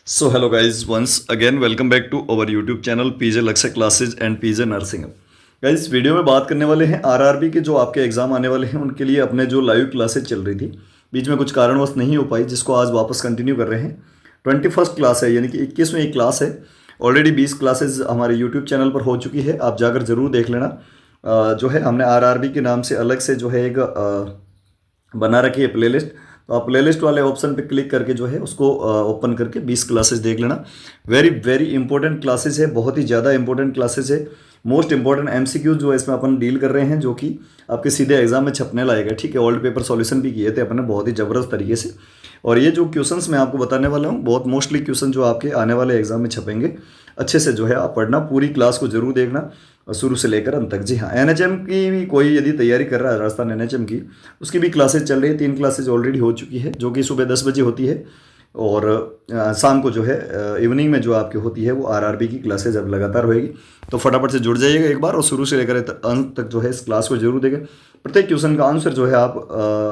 So hello guys, once again welcome back to our YouTube channel PJ Lakshya Classes and PJ Nursing Hub। Guys video में बात करने वाले हैं RRB के जो आपके एग्जाम आने वाले हैं उनके लिए अपने जो लाइव क्लासेज चल रही थी, बीच में कुछ कारणवश नहीं हो पाई, जिसको आज वापस कंटिन्यू कर रहे हैं। 21st क्लास है, यानी कि 21वीं एक क्लास है। ऑलरेडी 20 क्लासेज हमारे यूट्यूब चैनल पर हो चुकी है, आप जाकर ज़रूर देख लेना। जो है हमने आरआरबी के नाम से अलग से जो है एक बना रखी है प्लेलिस्ट, तो आप प्लेलिस्ट वाले ऑप्शन पे क्लिक करके जो है उसको ओपन करके 20 क्लासेस देख लेना। वेरी वेरी इंपॉर्टेंट क्लासेस है, बहुत ही ज़्यादा इंपॉर्टेंट क्लासेस है। मोस्ट इंपॉर्टेंट एमसीक्यू जो है इसमें अपन डील कर रहे हैं, जो कि आपके सीधे एग्जाम में छपने लायक है। ठीक है, ओल्ड पेपर सॉल्यूशन भी किए थे अपने बहुत ही ज़बरदस्त तरीके से। और ये जो क्वेश्चंस मैं आपको बताने वाला हूँ, बहुत मोस्टली क्वेश्चन जो आपके आने वाले एग्जाम में छपेंगे। अच्छे से जो है आप पढ़ना, पूरी क्लास को जरूर देखना शुरू से लेकर अंत तक। जी हाँ, एनएचएम की भी कोई यदि तैयारी कर रहा है, राजस्थान एनएचएम की, उसकी भी क्लासेज चल रही है। 3 क्लासेज ऑलरेडी हो चुकी है, जो कि सुबह 10 बजे होती है, और शाम को जो है इवनिंग में जो आपकी होती है वो आरआरबी की क्लासेज अब लगातार होएगी। तो फटाफट से जुड़ जाइएगा एक बार, और शुरू से लेकर अंत तक जो है इस क्लास को जरूर देखें। प्रत्येक क्वेश्चन का आंसर जो है आप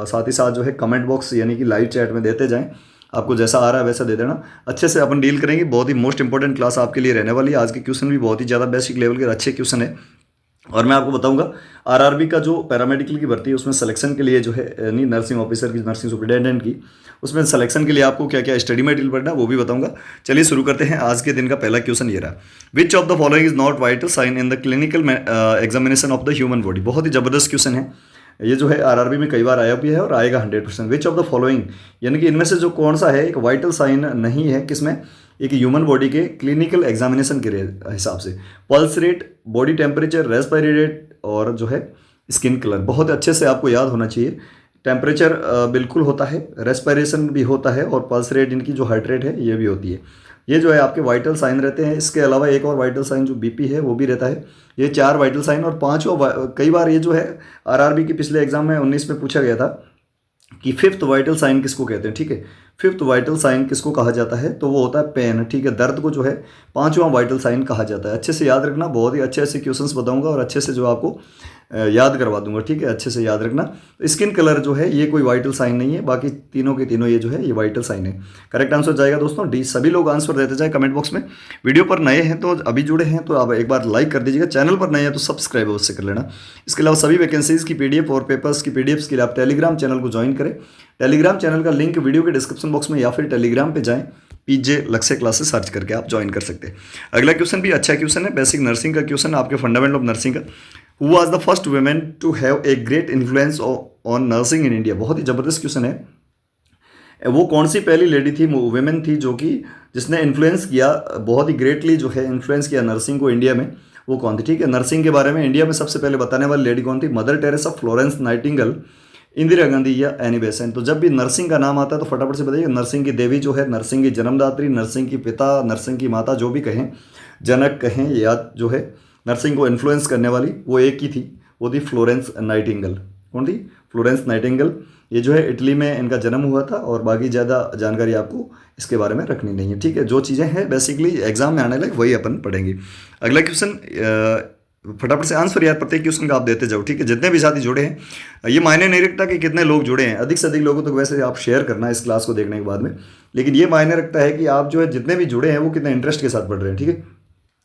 साथ ही साथ जो है कमेंट बॉक्स यानी कि लाइव चैट में देते जाएं। आपको जैसा आ रहा है वैसा दे देना, अच्छे से अपन डील करेंगे। बहुत ही मोस्ट इंपॉर्टेंट क्लास आपके लिए रहने वाली है। आज के क्वेश्चन भी बहुत ही ज़्यादा बेसिक लेवल के अच्छे क्वेश्चन है। और मैं आपको बताऊंगा आरआरबी का जो पैरामेडिकल की भर्ती है उसमें सिलेक्शन के लिए जो है, यानी नर्सिंग ऑफिसर की, नर्सिंग सुपरिटेंडेंट की, उसमें सिलेक्शन के लिए आपको क्या क्या स्टडी मटेरियल पढ़ना है वो भी बताऊंगा। चलिए शुरू करते हैं। आज के दिन का पहला क्वेश्चन ये रहा, which of the following is not vital sign in the clinical examination of the human body. बहुत ही जबरदस्त क्वेश्चन है ये, जो है आरआरबी में कई बार आया भी है और आएगा 100%। विच ऑफ द फॉलोइंग, यानी कि इनमें से जो कौन सा है एक वाइटल साइन नहीं है, किसमें, एक ह्यूमन बॉडी के क्लिनिकल एग्जामिनेशन के हिसाब से। Pulse rate, body temperature, respiratory rate, और जो है स्किन कलर। बहुत अच्छे से आपको याद होना चाहिए। टेम्परेचर बिल्कुल होता है, रेस्पिरेशन भी होता है, और पल्स रेट, इनकी जो हार्ट रेट है ये भी होती है। ये जो है आपके वाइटल साइन रहते हैं। इसके अलावा एक और वाइटल साइन जो बीपी है वो भी रहता है। ये 4 वाइटल साइन, और 5वां कई बार ये जो है आरआरबी के पिछले एग्जाम में 19 में पूछा गया था कि 5th वाइटल साइन किसको कहते हैं। ठीक है, 5th वाइटल साइन किसको कहा जाता है, तो वो होता है पेन। ठीक है, दर्द को जो है 5वां वाइटल साइन कहा जाता है। अच्छे से याद रखना, बहुत ही अच्छे अच्छे क्वेश्चंस बताऊंगा और अच्छे से जो आपको याद करवा दूंगा। ठीक है, अच्छे से याद रखना। स्किन कलर जो है ये कोई वाइटल साइन नहीं है, बाकी तीनों के तीनों ये जो है ये वाइटल साइन है। करेक्ट आंसर जाएगा दोस्तों डी। सभी लोग आंसर देते जाए कमेंट बॉक्स में। वीडियो पर नए हैं तो अभी जुड़े हैं तो आप एक बार लाइक कर दीजिएगा, चैनल पर नए हैं तो सब्सक्राइब अवश्य कर लेना। इसके अलावा सभी वैकेंसीज की पीडीएफ और पेपर्स की पीडीएफ्स के लिए आप टेलीग्राम चैनल को ज्वाइन करें। टेलीग्राम चैनल का लिंक वीडियो के डिस्क्रिप्शन बॉक्स में, या फिर टेलीग्राम पे जाएं, पीजे लक्ष्य क्लासेस सर्च करके आप ज्वाइन कर सकते हैं। अगला क्वेश्चन भी अच्छा क्वेश्चन है, बेसिक नर्सिंग का क्वेश्चन, आपके फंडामेंटल ऑफ नर्सिंग का। Who was the first women to have a great influence on nursing in India. बहुत ही जबरदस्त क्वेश्चन है। वो कौन सी पहली लेडी थी, वुमेन थी, जो कि जिसने इन्फ्लुएंस किया, बहुत ही ग्रेटली जो है इन्फ्लुएंस किया नर्सिंग को इंडिया में, वो कौन थी। ठीक है, नर्सिंग के बारे में इंडिया में सबसे पहले बताने वाली लेडी कौन थी, mother Teresa, Florence Nightingale, Indira Gandhi, या एनी बेसेंट। तो जब भी नर्सिंग का नाम आता है तो फटाफट से बताइए, नर्सिंग की देवी जो है, नर्सिंग की जन्मदात्री, नर्सिंग की पिता, नर्सिंग की माता, जो भी कहें, जनक कहें, या जो है नर्सिंग को इन्फ्लुएंस करने वाली, वो एक ही थी, वो थी फ्लोरेंस नाइटिंगेल। कौन थी, फ्लोरेंस नाइटिंगेल। ये जो है इटली में इनका जन्म हुआ था, और बाकी ज़्यादा जानकारी आपको इसके बारे में रखनी नहीं है। ठीक है, जो चीज़ें हैं बेसिकली एग्जाम में आने लगे वही अपन पढ़ेंगे। अगला क्वेश्चन, फटाफट से आंसर यार प्रत्येक क्वेश्चन का आप देते जाओ। ठीक है, जितने भी साथी जुड़े हैं, ये मायने नहीं रखता कि कितने लोग जुड़े हैं, अधिक से अधिक लोगों तक वैसे आप शेयर करना है इस क्लास को देखने के बाद में, लेकिन ये मायने रखता है कि आप जो है जितने भी जुड़े हैं वो कितने इंटरेस्ट के साथ पढ़ रहे हैं। ठीक है,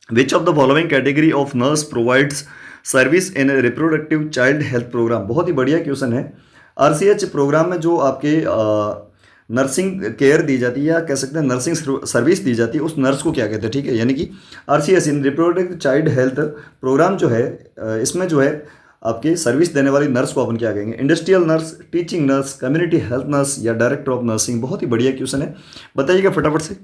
which of the following category of nurse provides service in reproductive child health programme. बहुत ही बढ़िया क्वेश्चन है। आरसीएच प्रोग्राम में जो आपके नर्सिंग केयर दी जाती है, या कह सकते हैं नर्सिंग सर्विस दी जाती है, उस नर्स को क्या कहते हैं। ठीक है, यानी कि RCS in reproductive child health programme जो है, इसमें जो है आपके सर्विस देने वाली नर्स को अपन क्या कहेंगे, industrial nurse, teaching nurse, community health nurse, या डायरेक्टर ऑफ नर्सिंग। बहुत ही बढ़िया क्वेश्चन है, बताइएगा फटाफट से।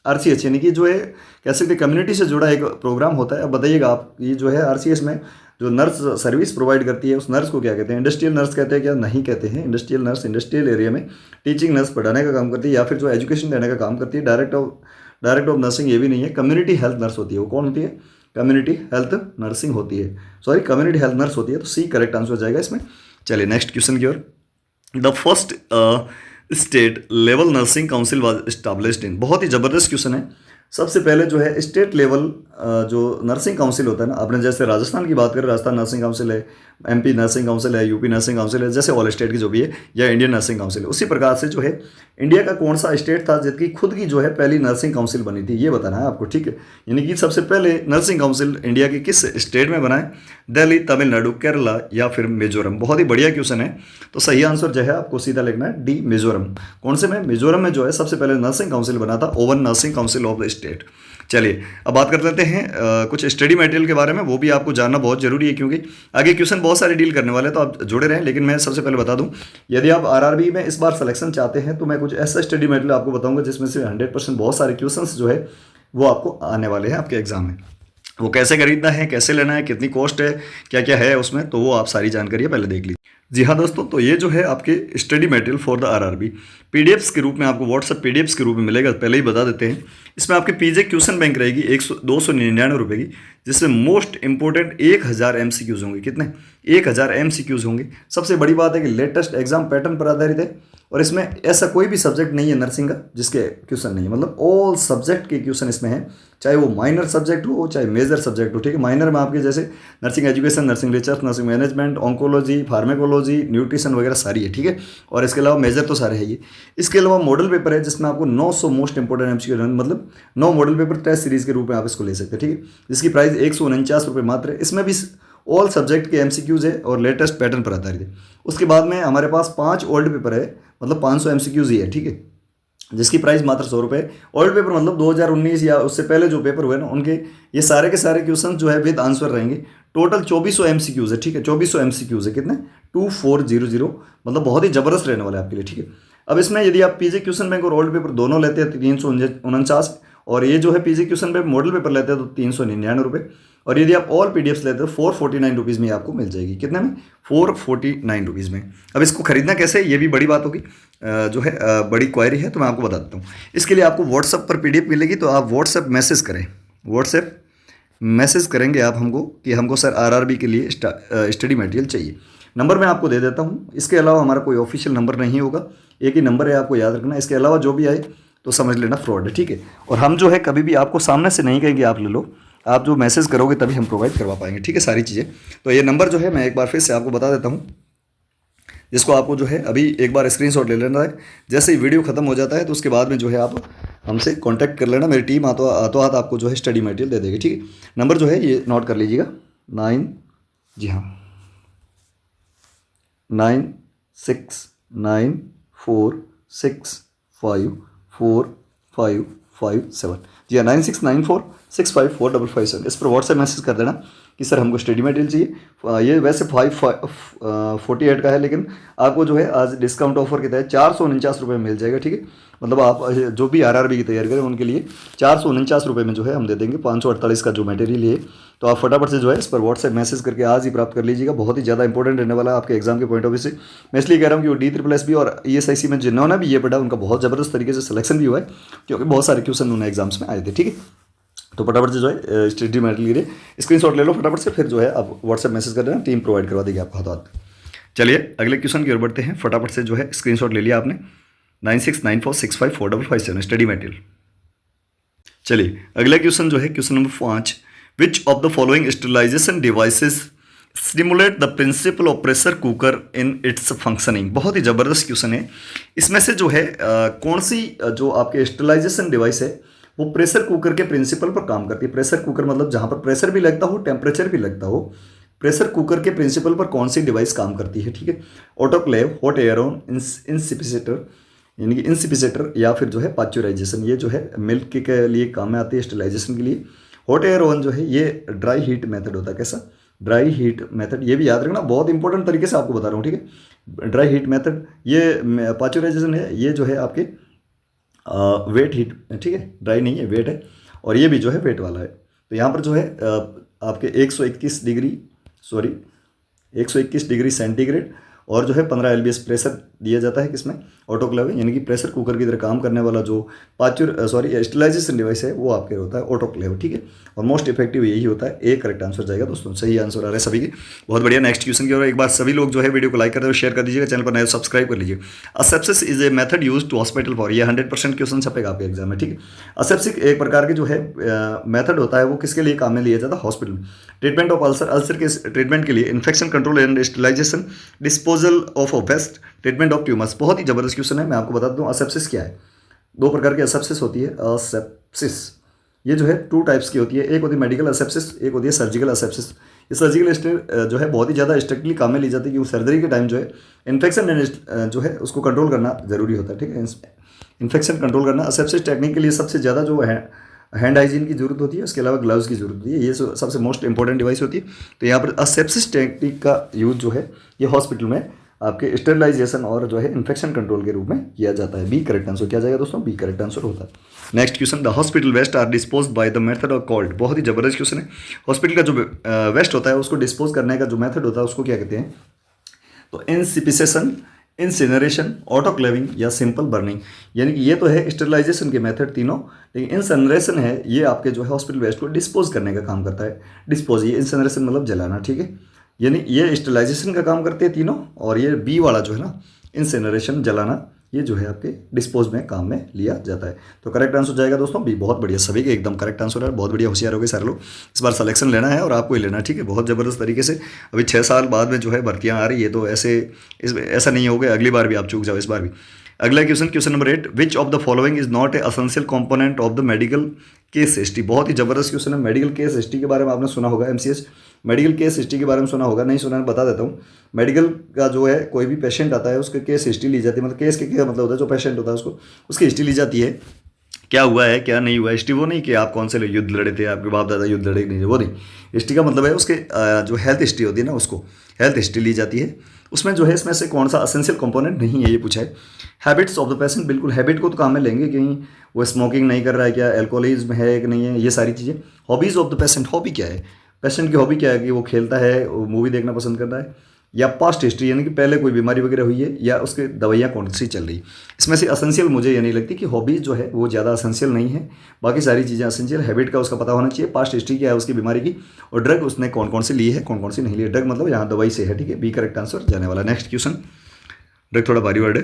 आरसीएच यानी कि जो है कह सकते हैं कम्युनिटी से जुड़ा एक प्रोग्राम होता है। अब बताइएगा आप, ये जो है आरसीएस में जो नर्स सर्विस प्रोवाइड करती है उस नर्स को क्या कहते हैं, इंडस्ट्रियल नर्स कहते हैं क्या, नहीं कहते हैं। इंडस्ट्रियल नर्स इंडस्ट्रियल एरिया में टीचिंग नर्स पढ़ाने का काम करती है, या फिर जो एजुकेशन देने का काम करती है। डायरेक्टर ऑफ नर्सिंग ये भी नहीं है, कम्युनिटी हेल्थ नर्स होती है। वो कौन होती है, कम्युनिटी हेल्थ नर्सिंग होती है, सॉरी कम्युनिटी हेल्थ नर्स होती है। तो सी करेक्ट आंसर हो जाएगा इसमें। चलिए नेक्स्ट क्वेश्चन की ओर। The first state level nursing council was established in. बहुत ही ज़बरदस्त क्वेश्चन है। सबसे पहले जो है स्टेट लेवल जो नर्सिंग काउंसिल होता है ना, आपने जैसे राजस्थान की बात करें, राजस्थान नर्सिंग काउंसिल है, एमपी नर्सिंग काउंसिल है, यूपी नर्सिंग काउंसिल है, जैसे ऑल स्टेट की जो भी है, या इंडियन नर्सिंग काउंसिल है, उसी प्रकार से जो है इंडिया का कौन सा स्टेट था जिसकी खुद की जो है पहली नर्सिंग काउंसिल बनी थी, ये बताना है आपको, ठीक है। यानी कि सबसे पहले नर्सिंग काउंसिल इंडिया के किस स्टेट में बना है, दिल्ली, तमिलनाडु, केरला या फिर मिजोरम। बहुत ही बढ़िया क्वेश्चन है। तो सही आंसर जो है आपको सीधा लिखना है डी, मिजोरम। कौन से में? मिजोरम में जो है सबसे पहले नर्सिंग काउंसिल बना था, oven nursing council of the state. चलिए अब बात कर लेते हैं कुछ स्टडी मटेरियल के बारे में, वो भी आपको जानना बहुत जरूरी है क्योंकि आगे क्वेश्चन बहुत सारे डील करने वाले हैं, तो आप जुड़े रहें। लेकिन मैं सबसे पहले बता दूं, यदि आप आरआरबी में इस बार सिलेक्शन चाहते हैं तो मैं कुछ ऐसा स्टडी मटेरियल आपको बताऊंगा जिसमें से 100% बहुत सारे क्वेश्चन जो है वो आपको आने वाले हैं आपके एग्जाम में। वो कैसे खरीदना है, कैसे लेना है, कितनी कॉस्ट है, क्या क्या है उसमें, तो वो आप सारी जानकारी पहले देख लीजिए। जी हाँ दोस्तों, तो ये जो है आपके study material for the RRB PDFs के रूप में आपको व्हाट्सएप पीडीएफ्स के रूप में मिलेगा, पहले ही बता देते हैं। इसमें आपके पीजे क्वेश्चन बैंक रहेगी 299 रुपये की, जिसमें मोस्ट इंपॉर्टेंट 1000 MCQs होंगे। कितने? 1000 MCQs होंगे। सबसे बड़ी बात है कि लेटेस्ट एग्जाम पैटर्न पर आधारित है और इसमें ऐसा कोई भी सब्जेक्ट नहीं है नर्सिंग का जिसके क्वेश्चन नहीं है, मतलब ऑल सब्जेक्ट के क्वेश्चन इसमें है, चाहे वो माइनर सब्जेक्ट हो चाहे मेजर सब्जेक्ट हो, ठीक है। माइनर में आपके जैसे nursing education, nursing research, nursing management, oncology, pharmacology, nutrition वगैरह सारी है, ठीक है। और इसके अलावा मेजर तो सारे है ये। इसके अलावा मॉडल पेपर है जिसमें आपको 900 मोस्ट इंपोर्टेंट MCQ, मतलब 9 मॉडल पेपर टेस्ट सीरीज के रूप में आप इसको ले सकते हैं, ठीक है। जिसकी प्राइस 149 रुपये मात्र है। इसमें भी ऑल सब्जेक्ट के MCQs है और लेटेस्ट पैटर्न पर आधारित है। उसके बाद में हमारे पास 5 ओल्ड पेपर है, मतलब 500 MCQs ही है, ठीक है, जिसकी प्राइस मात्र 100 रुपये। ओल्ड पेपर मतलब 2019 या उससे पहले जो पेपर हुए ना उनके ये सारे के सारे क्वेश्चन जो है विद आंसर रहेंगे। टोटल 2400 MCQs है, ठीक है, 2400 MCQs है। कितने? 2400, मतलब बहुत ही जबरदस्त रहने वाला है आपके लिए, ठीक है। अब इसमें यदि आप पीजे क्वेश्चन बैंक और ओल्ड पेपर दोनों लेते हैं तो 349, और ये जो है पीजे क्वेश्चन बैंक मॉडल पेपर लेते हैं तो 399 रुपये, और यदि आप ऑल पीडीएफ्स लेते हो 449 रुपीज़ में आपको मिल जाएगी। कितने में? 449 रुपीज़ में। अब इसको खरीदना कैसे, ये भी बड़ी बात होगी, जो है बड़ी क्वायरी है, तो मैं आपको बता देता हूँ। इसके लिए आपको व्हाट्सएप पर पीडीएफ मिलेगी, तो आप व्हाट्सएप मैसेज करें, व्हाट्सएप मैसेज करेंगे आप हमको कि हमको सर आरआरबी के लिए स्टडी मटेरियल चाहिए। नंबर मैं आपको दे देता हूँ। इसके अलावा हमारा कोई ऑफिशियल नंबर नहीं होगा, एक ही नंबर है, आपको याद रखना। इसके अलावा जो भी आए तो समझ लेना फ्रॉड है, ठीक है। और हम जो है कभी भी आपको सामने से नहीं कहेंगे आप ले लो, आप जो मैसेज करोगे तभी हम प्रोवाइड करवा पाएंगे, ठीक है, सारी चीज़ें। तो ये नंबर जो है मैं एक बार फिर से आपको बता देता हूँ, जिसको आपको जो है अभी एक बार स्क्रीनशॉट ले लेना है। जैसे ही वीडियो खत्म हो जाता है तो उसके बाद में जो है आप हमसे कांटेक्ट कर लेना, मेरी टीम हाथों हाथ आपको जो है स्टडी मटेरियल दे देगी, ठीक है। नंबर जो है ये नोट कर लीजिएगा, 9694654557। जी हाँ, 9694654557। इस पर व्हाट्सएप मैसेज कर देना कि सर हमको स्टडी मटेरियल चाहिए। ये वैसे 548 का है, लेकिन आपको जो है आज डिस्काउंट ऑफर के तहत 449 रुपये में मिल जाएगा, ठीक है। मतलब आप जो भी आरआरबी की तैयारी करें उनके लिए 449 रुपये में जो है हम दे देंगे 548 का जो मटेरियल है। तो आप फटाफट से जो है इस पर व्हाट्सएप मैसेज करके आज ही प्राप्त कर लीजिएगा। बहुत ही ज़्यादा इंपॉर्टेंट रहने वाला है आपके एग्जाम के पॉइंट ऑफ व्यू से। मैं इसलिए कह रहा हूँ कि वो DSSB और ESIC में जिन्होंने भी ये पढ़ा उनका बहुत ज़बरदस्त तरीके से सिलेक्शन भी हुआ है, क्योंकि बहुत सारे क्वेश्चन उन्होंने एग्जाम्स में आए थे, ठीक है। तो फटाफट से जो है स्टडी मटेरियल के लिए स्क्रीनशॉट ले लो फटाफट से, फिर जो है आप व्हाट्सएप मैसेज कर देना, टीम प्रोवाइड करवा देगी आपको हाथों हाथ। चलिए अगले क्वेश्चन की ओर बढ़ते हैं। फटाफट से जो है स्क्रीनशॉट ले लिया आपने, 9694654557 स्टडी मटेरियल। चलिए अगला क्वेश्चन जो है question number 5, which of the following sterilisation devices stimulate the principle of pressure cooker in its functioning. बहुत ही ज़बरदस्त क्वेश्चन है। इसमें से जो है कौन सी जो आपके स्टरलाइजेशन डिवाइस है वो प्रेशर कुकर के प्रिंसिपल पर काम करती है। प्रेशर कुकर मतलब जहाँ पर प्रेशर भी लगता हो, टेम्परेचर भी लगता हो, प्रेशर कुकर के प्रिंसिपल पर कौन सी डिवाइस काम करती है, ठीक है। ऑटोक्लेव, हॉट एयर ऑन, इंसिपिसेटर यानी कि इंसिपिसेटर, या फिर जो है पास्चुराइजेशन, ये जो है मिल्क के लिए काम में आती है स्टरलाइजेशन के लिए। हॉट एयर ओवन जो है ये ड्राई हीट मेथड होता है। कैसा? ड्राई हीट मेथड, ये भी याद रखना, बहुत इंपॉर्टेंट तरीके से आपको बता रहा हूँ, ठीक है। ड्राई हीट मेथड, ये पास्चुराइजेशन है, ये जो है आपके वेट हीट, ठीक है, ड्राई नहीं है, वेट है, और ये भी जो है वेट वाला है। तो यहाँ पर जो है आपके 121 डिग्री सेंटीग्रेड और जो है 15 LBS प्रेशर दिया जाता है किसमें, ऑटोक्लेव, यानी कि प्रेशर कुकर की तरह काम करने वाला जो स्टरलाइजेशन डिवाइस है वो आपके होता है ऑटोक्लेव, ठीक है। और मोस्ट इफेक्टिव यही होता है। एक करेक्ट आंसर जाएगा दोस्तों, सही आंसर आ रहा है सभी के, बहुत बढ़िया। नेक्स्ट क्वेश्चन की ओर एक बार सभी लोग जो है वीडियो को लाइक कर दो, शेयर कर दीजिएगा, चैनल पर नए सब्सक्राइब कर लीजिए। Asepsis is a method use to hospital for, ये 100% क्वेश्चन छपेगा आपके एग्जाम में, ठीक है। असेप्सिस एक प्रकार के जो है मेथड होता है, वो किसके लिए काम में लिया जाता है, हॉस्पिटल में। ट्रीटमेंट ऑफ अल्सर, अल्सर के ट्रीटमेंट के लिए, infection control and sterilisation, disposal of waste, treatment of tumours. बहुत ही जबरदस्त क्वेश्चन है, मैं आपको बता दूं असेप्सिस क्या है। दो प्रकार की असेप्सिस होती है। असेप्सिस ये जो है 2 टाइप्स की होती है, एक होती है मेडिकल असेप्सिस, एक होती है सर्जिकल असेप्सिस। ये सर्जिकल जो है बहुत ही ज़्यादा स्ट्रिक्टली काम में ली जाती है, क्योंकि सर्जरी के टाइम जो है इन्फेक्शन जो है उसको कंट्रोल करना जरूरी होता है, ठीक है। इन्फेक्शन कंट्रोल करना असेप्सिस टेक्निक के लिए सबसे ज़्यादा जो है हैंड हाइजीन की जरूरत होती है, उसके अलावा ग्लव्स की जरूरत होती है, ये सबसे मोस्ट इंपॉर्टेंट डिवाइस होती है। तो यहाँ पर असेप्सिस टेक्निक का यूज जो है ये हॉस्पिटल में आपके स्टेरिलाइजेशन और जो है इन्फेक्शन कंट्रोल के रूप में किया जाता है। बी करेक्ट आंसर क्या जाएगा दोस्तों, बी करेक्ट आंसर होता है। Next question, the hospital waste are dispose by the method of called. बहुत ही जबरदस्त क्वेश्चन है। हॉस्पिटल का जो वेस्ट होता है उसको डिस्पोज करने का जो मेथड होता है उसको क्या कहते हैं, तो इंसिपिसेशन, इंसिनरेशन, ऑटोक्लेविंग या सिंपल बर्निंग। यानी कि ये तो है स्टेरिलाइजेशन के मेथड तीनों, लेकिन इंसिनरेशन है ये आपके जो है हॉस्पिटल वेस्ट को डिस्पोज करने का काम करता है। डिस्पोज, ये इंसिनरेशन मतलब जलाना, ठीक है। यानी ये स्टेरिलाइजेशन का काम करते हैं तीनों, और ये बी वाला जो है ना इंसिनरेशन, जलाना, ये जो है आपके डिस्पोज में काम में लिया जाता है। तो करेक्ट आंसर जाएगा दोस्तों बी। बहुत बढ़िया, सभी के एकदम करेक्ट आंसर है, बहुत बढ़िया, होशियार हो गए सारे लोग। इस बार सिलेक्शन लेना है और आपको ही लेना है, ठीक है, बहुत ज़बरदस्त तरीके से। अभी 6 साल बाद में जो है भर्तियाँ आ रही है, तो ऐसा नहीं होगा अगली बार भी आप चूक जाओ, इस बार भी। अगला question, question number 8, which of the following is not a essential component of the medical case history. बहुत ही जबरदस्त क्वेश्चन है। मेडिकल केस हिस्ट्री के बारे में आपने सुना होगा, MCH मेडिकल केस हिस्ट्री के बारे में सुना होगा, नहीं सुना है बता देता हूँ। मेडिकल का जो है कोई भी पेशेंट आता है उसके केस हिस्ट्री ली जाती है, मतलब केस के क्या मतलब होता है, जो पेशेंट होता है उसको उसकी हिस्ट्री ली जाती है, क्या हुआ है क्या नहीं हुआ। हिस्ट्री वो नहीं कि आप कौन से युद्ध लड़े थे, आपके बाप दादा युद्ध लड़े नहीं, वो नहीं। हिस्ट्री का मतलब है उसके जो हेल्थ हिस्ट्री होती है ना, उसको हेल्थ हिस्ट्री ली जाती है। उसमें जो है इसमें से कौन सा असेंशियल कंपोनेंट नहीं है ये पूछा है। हैबिट्स ऑफ द पेशेंट, बिल्कुल हैबिट को तो काम में लेंगे, कहीं वो स्मोकिंग नहीं कर रहा है क्या, एल्कोहलिज्म है कि नहीं है, ये सारी चीज़ें। Hobbies of the patient, hobby क्या है, पेशेंट की हॉबी क्या है, कि वो खेलता है, वो मूवी देखना पसंद करता है, या पास्ट हिस्ट्री यानी कि पहले कोई बीमारी वगैरह हुई है, या उसके दवाइयाँ कौन सी चल रही। इसमें से असेंशियल मुझे ये नहीं लगती कि हॉबीज़ जो है वो ज़्यादा असेंशियल नहीं है, बाकी सारी चीज़ें असेंशियल। हैबिट का उसका पता होना चाहिए, पास्ट हिस्ट्री क्या है उसकी बीमारी की, और ड्रग उसने कौन कौन सी ली है, कौन कौन सी नहीं ली है। ड्रग मतलब यहाँ दवाई से है, ठीक है, बी करेक्ट आंसर जाने वाला। नेक्स्ट क्वेश्चन, ड्रग थोड़ा भारी वर्ड है।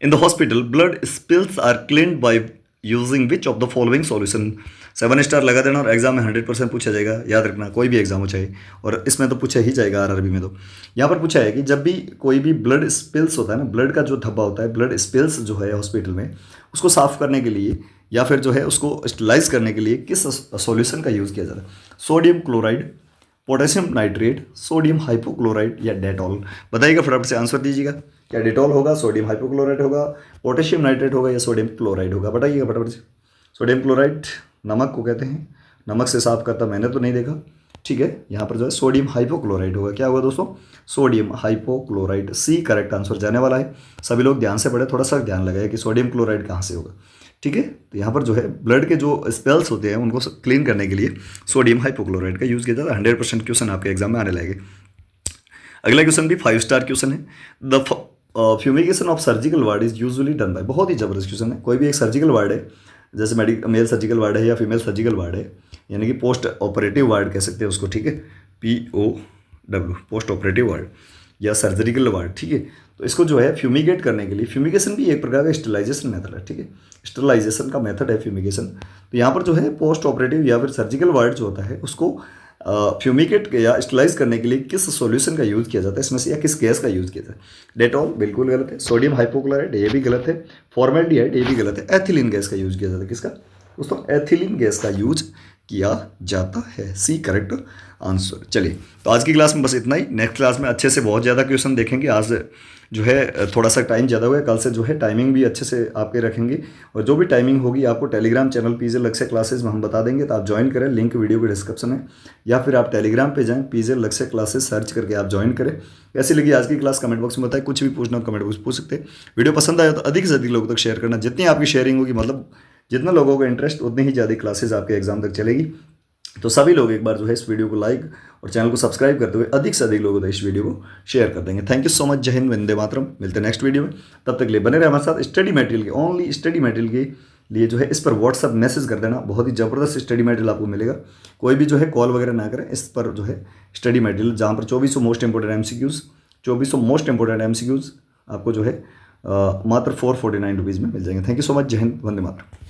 In the hospital blood spills are cleaned by using which of the following solution. 7 star लगा देना, और एग्जाम में 100% पूछा जाएगा, याद रखना, कोई भी एग्जाम हो चाहे, और इसमें तो पूछा ही जाएगा RRB में। तो यहाँ पर पूछा है कि जब भी कोई भी ब्लड स्पिल्स होता है ना, ब्लड का जो धब्बा होता है, ब्लड स्पिल्स जो है हॉस्पिटल में, उसको साफ करने के लिए या फिर जो है उसको स्टरलाइज करने के लिए किस सॉल्यूशन का यूज़ किया जाता है। Sodium chloride, potassium nitrate, sodium hypochloride या डेटॉल। बताइएगा फटाफट से, आंसर दीजिएगा। क्या डेटॉल होगा, सोडियम हाइपोक्लोराइड होगा, पोटेशियम नाइट्रेट होगा, या सोडियम क्लोराइड होगा, बताइएगा फटाफट से। सोडियम क्लोराइड नमक को कहते हैं, नमक से साफ करता मैंने तो नहीं देखा, ठीक है। यहाँ पर जो है सोडियम हाइपोक्लोराइड होगा। क्या होगा दोस्तों, sodium hypochloride, C correct answer जाने वाला है। सभी लोग ध्यान से पढ़े, थोड़ा सा ध्यान लगाए कि सोडियम क्लोराइड कहाँ से होगा, ठीक है। तो यहाँ पर जो है ब्लड के जो स्पेल्स होते हैं उनको क्लीन करने के लिए सोडियम हाइपोक्लोराइड का यूज़ किया जाता है। 100% क्वेश्चन आपके एग्जाम में आने लगेगे। अगला क्वेश्चन भी 5 स्टार क्वेश्चन है। The fumigation of surgical ward is usually done by. बहुत ही जबरदस्त क्वेश्चन है। कोई भी एक सर्जिकल वार्ड है, जैसे मेल सर्जिकल वार्ड है या फीमेल सर्जिकल वार्ड है, यानी कि पोस्ट ऑपरेटिव वार्ड कह सकते हैं उसको, ठीक है, POW, पोस्ट ऑपरेटिव वार्ड या सर्जरिकल वार्ड, ठीक है। तो इसको जो है फ्यूमिगेट करने के लिए, फ्यूमिगेशन भी एक प्रकार का स्टरलाइजेशन मेथड है, ठीक है, स्टरलाइजेशन का मेथड है फ्यूमिगेशन। तो यहाँ पर जो है पोस्ट ऑपरेटिव या फिर सर्जिकल वार्ड जो होता है उसको फ्यूमिगेट या स्टरलाइज करने के लिए किस सॉल्यूशन का यूज़ किया जाता है इसमें से, या किस गैस का यूज़ किया जाता है। डेटॉल बिल्कुल गलत है, सोडियम हाइपोक्लोराइड ये भी गलत है, फॉर्मेल्डिहाइड ये भी गलत है, एथिलीन गैस का यूज़ किया जाता है। किसका दोस्तों, एथिलीन गैस का यूज किया जाता है, सी करेक्ट आंसर। चलिए, तो आज की क्लास में बस इतना ही। नेक्स्ट क्लास में अच्छे से बहुत ज़्यादा क्वेश्चन देखेंगे। आज जो है थोड़ा सा टाइम ज़्यादा हुआ है, कल से जो है टाइमिंग भी अच्छे से आपके रखेंगे, और जो भी टाइमिंग होगी आपको टेलीग्राम चैनल पीजे लक्ष्य क्लासेज में हम बता देंगे, तो आप ज्वाइन करें, लिंक वीडियो के डिस्क्रिप्शन में, या फिर आप टेलीग्राम पे जाएं, पीजे लक्ष्य क्लासेज सर्च करके आप ज्वाइन करें। कैसी लगी आज की क्लास कमेंट बॉक्स में बताएं, कुछ भी पूछना हो कमेंट बॉक्स में पूछ सकते हैं। वीडियो पसंद आया तो अधिक से अधिक लोगों तक शेयर करना, जितनी आपकी शेयरिंग होगी, मतलब जितना लोगों का इंटरेस्ट, उतनी ही ज़्यादा क्लासेज आपके एग्जाम तक चलेगी। तो सभी लोग एक बार जो है इस वीडियो को लाइक और चैनल को सब्सक्राइब करते हुए अधिक से अधिक लोगों तक इस वीडियो को शेयर कर देंगे। Thank you so much. जय हिंद, वंदे मातरम। मिलते हैं नेक्स्ट वीडियो में, तब तक के लिए बने रहे हमारे साथ। स्टडी मटेरियल के, ओनली स्टडी मटेरियल के लिए जो है इस पर व्हाट्सअप मैसेज कर देना, बहुत ही ज़बरदस्त स्टडी मटेरियल आपको मिलेगा। कोई भी जो है कॉल वगैरह ना करें, इस पर जो है स्टडी मटेरियल जहाँ पर 2400 most important MCQs, 2400 most important MCQs आपको जो है मात्र 449 रुपीज़ में मिल जाएंगे। Thank you so much. जय हिंद, वंदे मातरम।